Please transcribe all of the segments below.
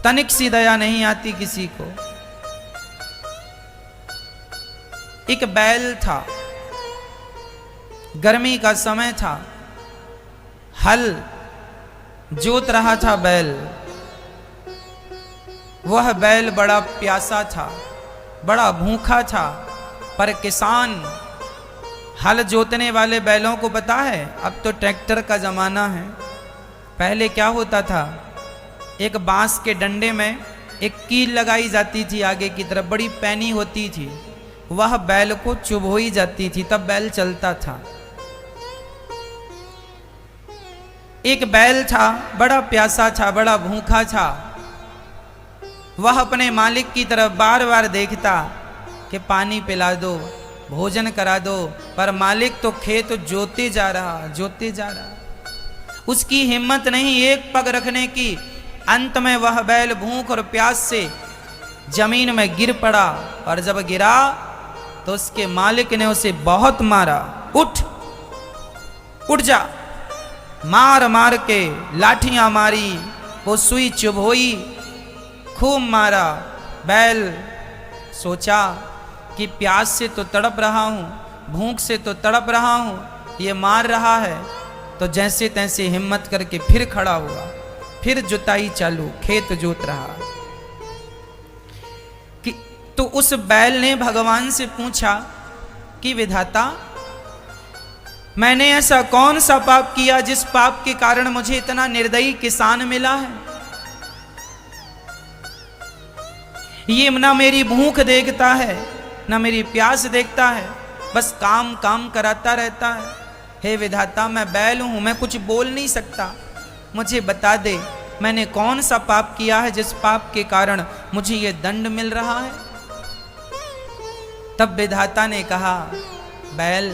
तनिक सी दया नहीं आती किसी को। एक बैल था, गर्मी का समय था, हल जोत रहा था बैल। वह बैल बड़ा प्यासा था, बड़ा भूखा था, पर किसान हल जोतने वाले बैलों को पता है अब तो ट्रैक्टर का जमाना है। पहले क्या होता था, एक बांस के डंडे में एक कील लगाई जाती थी, आगे की तरफ बड़ी पैनी होती थी, वह बैल को चुभोई जाती थी, तब बैल चलता था। एक बैल था, बड़ा प्यासा था, बड़ा भूखा था। वह अपने मालिक की तरफ बार बार देखता कि पानी पिला दो, भोजन करा दो, पर मालिक तो खेत जोते जा रहा। उसकी हिम्मत नहीं एक पग रखने की। अंत में वह बैल भूख और प्यास से जमीन में गिर पड़ा, और जब गिरा तो उसके मालिक ने उसे बहुत मारा। उठ जा, मार मार के लाठियां मारी, वो सुई चुभोई, खूब मारा। बैल सोचा कि प्यास से तो तड़प रहा हूं, भूख से तो तड़प रहा हूं, ये मार रहा है, तो जैसे तैसे हिम्मत करके फिर खड़ा हुआ, फिर जुताई चालू, खेत जोत रहा। कि तो उस बैल ने भगवान से पूछा कि विधाता, मैंने ऐसा कौन सा पाप किया जिस पाप के कारण मुझे इतना निर्दयी किसान मिला है? ये ना मेरी भूख देखता है, ना मेरी प्यास देखता है, बस काम काम कराता रहता है। हे विधाता, मैं बैल हूं, मैं कुछ बोल नहीं सकता, मुझे बता दे मैंने कौन सा पाप किया है जिस पाप के कारण मुझे ये दंड मिल रहा है। तब विधाता ने कहा, बैल,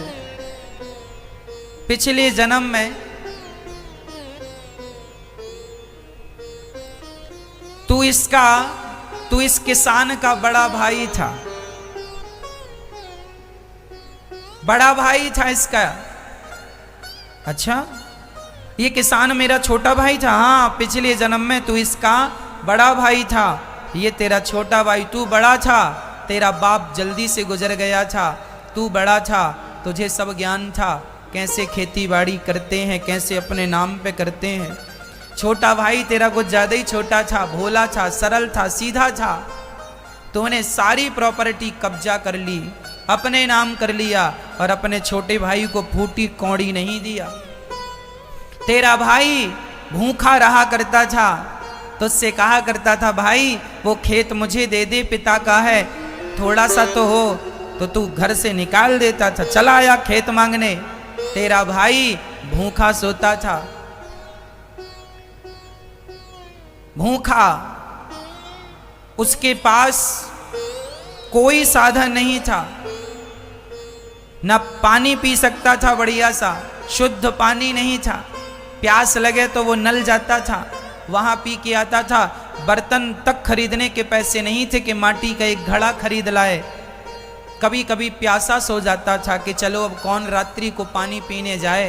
पिछले जन्म में तू इस किसान का बड़ा भाई था, बड़ा भाई था इसका। अच्छा, ये किसान मेरा छोटा भाई था? हाँ, पिछले जन्म में तू इसका बड़ा भाई था, ये तेरा छोटा भाई। तू बड़ा था, तेरा बाप जल्दी से गुजर गया था, तू बड़ा था, तुझे सब ज्ञान था, कैसे खेती बाड़ी करते हैं, कैसे अपने नाम पे करते हैं। छोटा भाई तेरा कुछ ज्यादा ही छोटा था, भोला था, सरल था, सीधा था। तूने सारी प्रॉपर्टी कब्जा कर ली, अपने नाम कर लिया, और अपने छोटे भाई को फूटी कौड़ी नहीं दिया। तेरा भाई भूखा रहा करता था, तो उससे कहा करता था, भाई वो खेत मुझे दे दे, पिता का है, थोड़ा सा तो हो, तो तू घर से निकाल देता था, चला आया खेत मांगने। तेरा भाई भूखा सोता था, भूखा, उसके पास कोई साधन नहीं था, न पानी पी सकता था बढ़िया सा, शुद्ध पानी नहीं था, प्यास लगे तो वो नल जाता था, वहां पी के आता था। बर्तन तक खरीदने के पैसे नहीं थे कि माटी का एक घड़ा खरीद लाए। कभी कभी प्यासा सो जाता था कि चलो अब कौन रात्रि को पानी पीने जाए,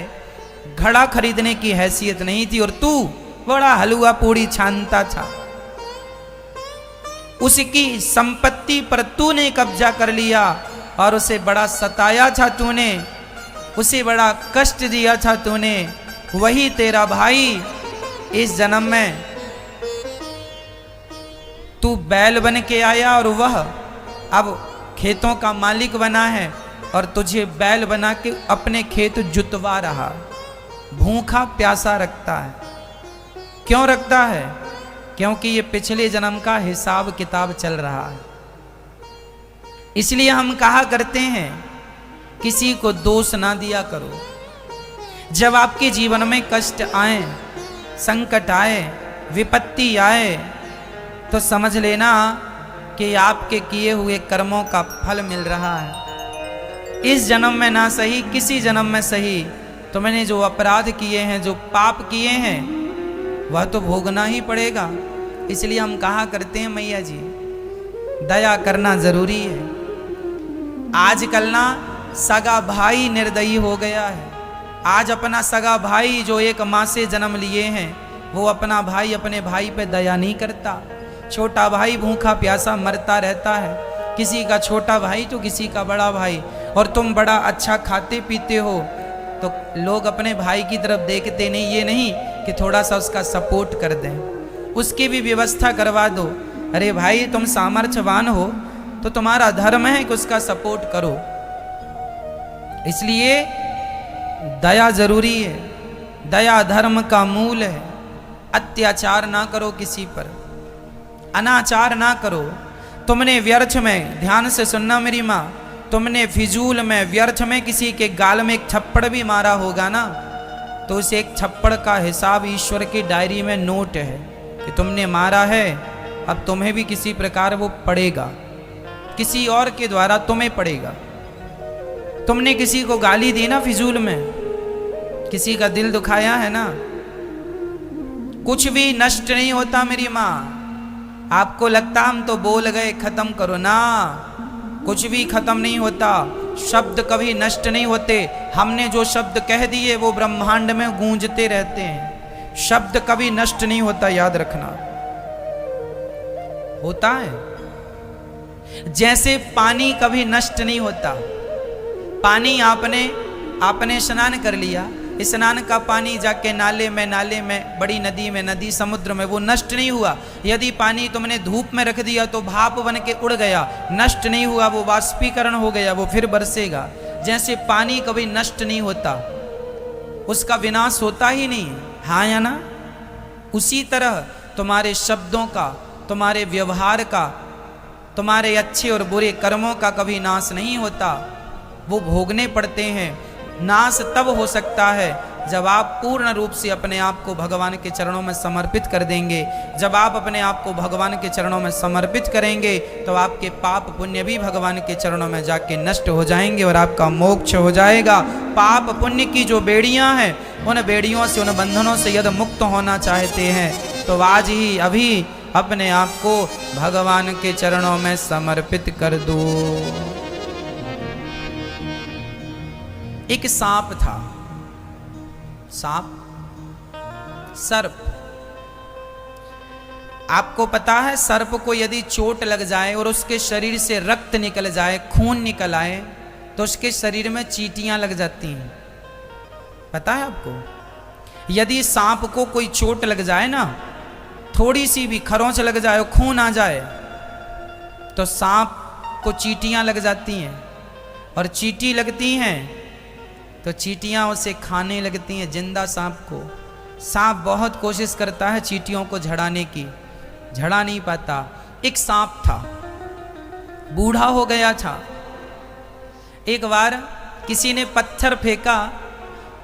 घड़ा खरीदने की हैसियत नहीं थी। और तू बड़ा हलवा पूड़ी छानता था, उसकी संपत्ति पर तूने कब्जा कर लिया, और उसे बड़ा सताया था तूने, उसे बड़ा कष्ट दिया था तूने। वही तेरा भाई इस जन्म में तू बैल बन के आया, और वह अब खेतों का मालिक बना है, और तुझे बैल बना के अपने खेत जुतवा रहा, भूखा प्यासा रखता है। क्यों रखता है? क्योंकि ये पिछले जन्म का हिसाब किताब चल रहा है। इसलिए हम कहा करते हैं, किसी को दोष ना दिया करो। जब आपके जीवन में कष्ट आए, संकट आए, विपत्ति आए, तो समझ लेना कि आपके किए हुए कर्मों का फल मिल रहा है। इस जन्म में ना सही, किसी जन्म में सही, तो मैंने जो अपराध किए हैं, जो पाप किए हैं, वह तो भोगना ही पड़ेगा। इसलिए हम कहा करते हैं, मैया जी दया करना जरूरी है। आजकल ना सगा भाई निर्दयी हो गया है। आज अपना सगा भाई जो एक माँ से जन्म लिए हैं, वो अपना भाई अपने भाई पे दया नहीं करता। छोटा भाई भूखा प्यासा मरता रहता है, किसी का छोटा भाई तो किसी का बड़ा भाई, और तुम बड़ा अच्छा खाते पीते हो तो लोग अपने भाई की तरफ देखते नहीं, ये नहीं कि थोड़ा सा उसका सपोर्ट कर दें, उसकी भी व्यवस्था करवा दो। अरे भाई तुम सामर्थ्यवान हो तो तुम्हारा धर्म है कि उसका सपोर्ट करो। इसलिए दया जरूरी है, दया धर्म का मूल है। अत्याचार ना करो किसी पर, अनाचार ना करो। तुमने व्यर्थ में, ध्यान से सुनना मेरी माँ, तुमने फिजूल में व्यर्थ में किसी के गाल में एक थप्पड़ भी मारा होगा ना, तो उस एक थप्पड़ का हिसाब ईश्वर की डायरी में नोट है कि तुमने मारा है, अब तुम्हें भी किसी प्रकार वो पड़ेगा, किसी और के द्वारा तुम्हें पड़ेगा। तुमने किसी को गाली दी ना फिजूल में, किसी का दिल दुखाया है ना, कुछ भी नष्ट नहीं होता मेरी माँ। आपको लगता हम तो बोल गए खत्म करो ना, कुछ भी खत्म नहीं होता। शब्द कभी नष्ट नहीं होते। हमने जो शब्द कह दिए वो ब्रह्मांड में गूंजते रहते हैं। शब्द कभी नष्ट नहीं होता, याद रखना। होता है जैसे पानी कभी नष्ट नहीं होता। पानी आपने स्नान कर लिया, स्नान का पानी जाके नाले में, बड़ी नदी में, नदी समुद्र में, वो नष्ट नहीं हुआ। यदि पानी तुमने धूप में रख दिया तो भाप बन के उड़ गया, नष्ट नहीं हुआ, वो वाष्पीकरण हो गया, वो फिर बरसेगा। जैसे पानी कभी नष्ट नहीं होता, उसका विनाश होता ही नहीं, हाँ या ना? उसी तरह तुम्हारे शब्दों का, तुम्हारे व्यवहार का, तुम्हारे अच्छे और बुरे कर्मों का कभी नाश नहीं होता, वो भोगने पड़ते हैं। नाश तब हो सकता है जब आप पूर्ण रूप से अपने आप को भगवान के चरणों में समर्पित कर देंगे। जब आप अपने आप को भगवान के चरणों में समर्पित करेंगे तो आपके पाप पुण्य भी भगवान के चरणों में जाके नष्ट हो जाएंगे और आपका मोक्ष हो जाएगा। पाप पुण्य की जो बेड़ियां हैं, उन बेड़ियों से, उन बंधनों से यदि मुक्त होना चाहते हैं तो आज ही अभी अपने आप को भगवान के चरणों में समर्पित कर दो। एक सांप था, सांप, सर्प। आपको पता है सर्प को यदि चोट लग जाए और उसके शरीर से रक्त निकल जाए, खून निकल आए, तो उसके शरीर में चींटियां लग जाती हैं। पता है आपको? यदि सांप को कोई चोट लग जाए ना, थोड़ी सी भी खरोंच लग जाए, खून आ जाए, तो सांप को चींटियां लग जाती हैं। और चींटी लगती हैं तो चींटियां उसे खाने लगती हैं, जिंदा सांप को। सांप बहुत कोशिश करता है चींटियों को झड़ाने की, झड़ा नहीं पाता। एक सांप था, बूढ़ा हो गया था। एक बार किसी ने पत्थर फेंका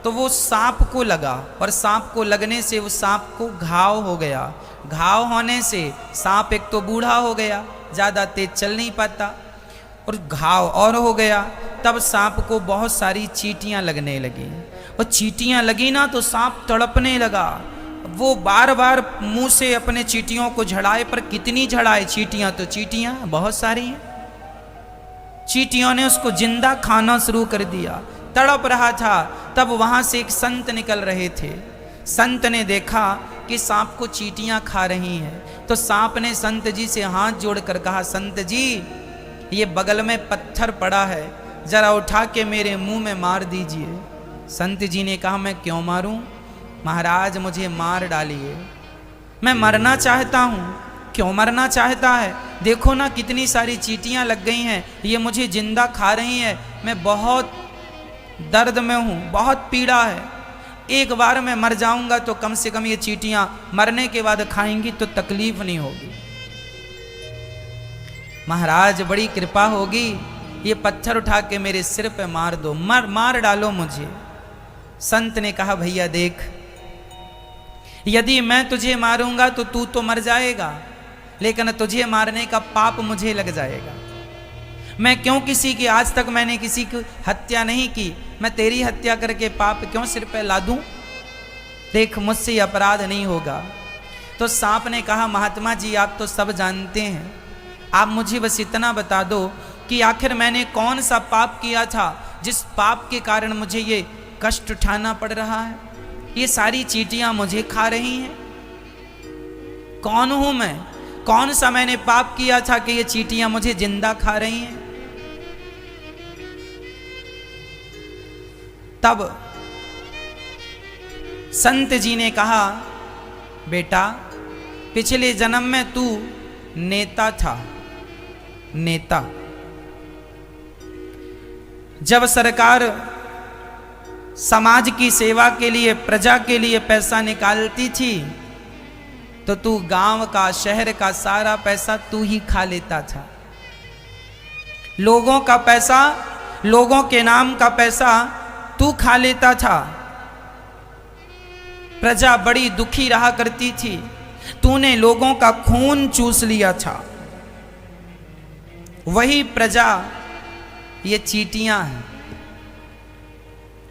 तो वो सांप को लगा, और सांप को लगने से वो सांप को घाव हो गया। घाव होने से सांप एक तो बूढ़ा हो गया, ज़्यादा तेज चल नहीं पाता, और घाव और हो गया। तब सांप को बहुत सारी चींटियां लगने लगी, और चींटियां लगी ना तो सांप तड़पने लगा। वो बार बार मुंह से अपने चींटियों को झड़ाए, पर कितनी झड़ाए? चींटियां तो चींटियां बहुत सारी हैं। चींटियों ने उसको जिंदा खाना शुरू कर दिया, तड़प रहा था। तब वहां से एक संत निकल रहे थे। संत ने देखा कि सांप को चींटियां खा रही हैं, तो सांप ने संत जी से हाथ जोड़कर कहा, संत जी ये बगल में पत्थर पड़ा है, जरा उठा के मेरे मुंह में मार दीजिए। संत जी ने कहा, मैं क्यों मारूं? महाराज मुझे मार डालिए, मैं मरना चाहता हूं। क्यों मरना चाहता है? देखो ना कितनी सारी चींटियां लग गई हैं, ये मुझे जिंदा खा रही हैं, मैं बहुत दर्द में हूं, बहुत पीड़ा है। एक बार मैं मर जाऊंगा तो कम से कम ये चींटियां मरने के बाद खाएंगी तो तकलीफ नहीं होगी। महाराज बड़ी कृपा होगी, ये पत्थर उठा के मेरे सिर पे मार दो, मार डालो मुझे। संत ने कहा, भैया देख, यदि मैं तुझे मारूंगा तो तू तो मर जाएगा, लेकिन तुझे मारने का पाप मुझे लग जाएगा। मैं क्यों किसी की, आज तक मैंने किसी की हत्या नहीं की, मैं तेरी हत्या करके पाप क्यों सिर पे ला दूं? देख मुझसे अपराध नहीं होगा। तो सांप ने कहा, महात्मा जी आप तो सब जानते हैं, आप मुझे बस इतना बता दो कि आखिर मैंने कौन सा पाप किया था जिस पाप के कारण मुझे ये कष्ट उठाना पड़ रहा है, ये सारी चींटियां मुझे खा रही हैं। कौन हूं मैं? कौन सा मैंने पाप किया था कि ये चींटियां मुझे जिंदा खा रही हैं? तब संत जी ने कहा, बेटा पिछले जन्म में तू नेता था, नेता। जब सरकार समाज की सेवा के लिए, प्रजा के लिए पैसा निकालती थी तो तू गांव का, शहर का सारा पैसा तू ही खा लेता था। लोगों का पैसा, लोगों के नाम का पैसा तू खा लेता था। प्रजा बड़ी दुखी रहा करती थी, तूने लोगों का खून चूस लिया था। वही प्रजा ये चींटियां हैं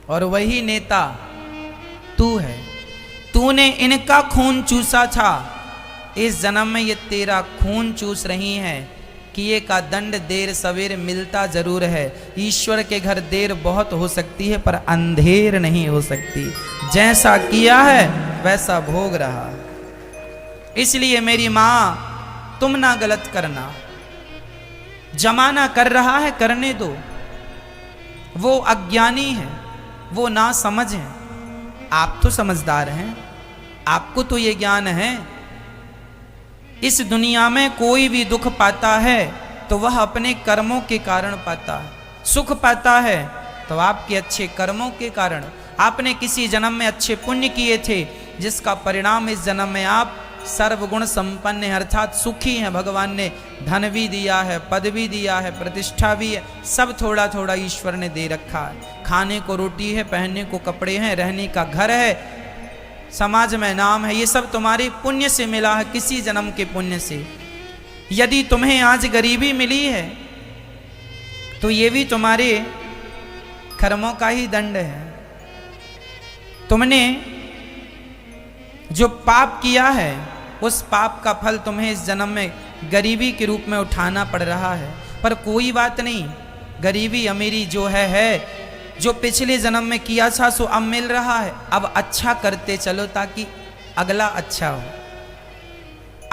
और वही नेता तू है। तूने इनका खून चूसा था, इस जन्म में ये तेरा खून चूस रही हैं। किए का दंड देर सवेर मिलता जरूर है। ईश्वर के घर देर बहुत हो सकती है पर अंधेर नहीं हो सकती। जैसा किया है वैसा भोग रहा। इसलिए मेरी मां, तुम ना गलत करना। जमाना कर रहा है, करने दो। वो अज्ञानी है, वो ना समझ है, आप तो समझदार हैं, आपको तो ये ज्ञान है। इस दुनिया में कोई भी दुख पाता है तो वह अपने कर्मों के कारण पाता है। सुख पाता है तो आपके अच्छे कर्मों के कारण। आपने किसी जन्म में अच्छे पुण्य किए थे जिसका परिणाम इस जन्म में आप सर्वगुण संपन्न है, अर्थात सुखी हैं। भगवान ने धन भी दिया है, पद भी दिया है, प्रतिष्ठा भी है, सब थोड़ा थोड़ा ईश्वर ने दे रखा है। खाने को रोटी है, पहनने को कपड़े हैं, रहने का घर है, समाज में नाम है। ये सब तुम्हारे पुण्य से मिला है, किसी जन्म के पुण्य से। यदि तुम्हें आज गरीबी मिली है तो ये भी तुम्हारे कर्मों का ही दंड है। तुमने जो पाप किया है उस पाप का फल तुम्हें इस जन्म में गरीबी के रूप में उठाना पड़ रहा है। पर कोई बात नहीं, गरीबी अमीरी जो है, जो पिछले जन्म में किया था सो अब मिल रहा है। अब अच्छा करते चलो ताकि अगला अच्छा हो।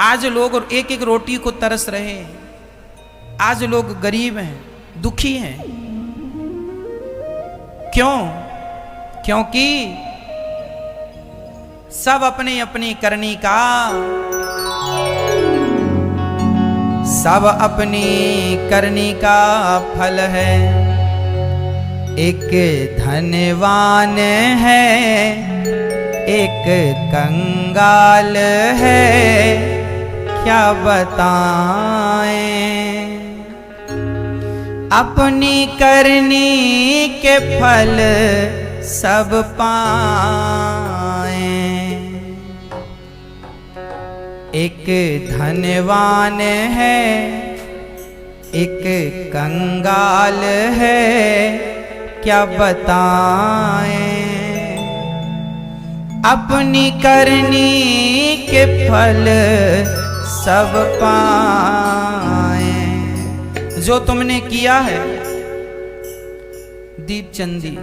आज लोग एक एक रोटी को तरस रहे हैं। आज लोग गरीब हैं, दुखी हैं। क्यों? क्योंकि सब अपने अपनी करनी का, सब अपनी करनी का फल है। एक धनवान है, एक कंगाल है, क्या बताएं। अपनी करनी के फल सब पाएं। एक धनवान है, एक कंगाल है, क्या बताएं। अपनी करनी के फल सब पाएं। जो तुमने किया है दीपचंदी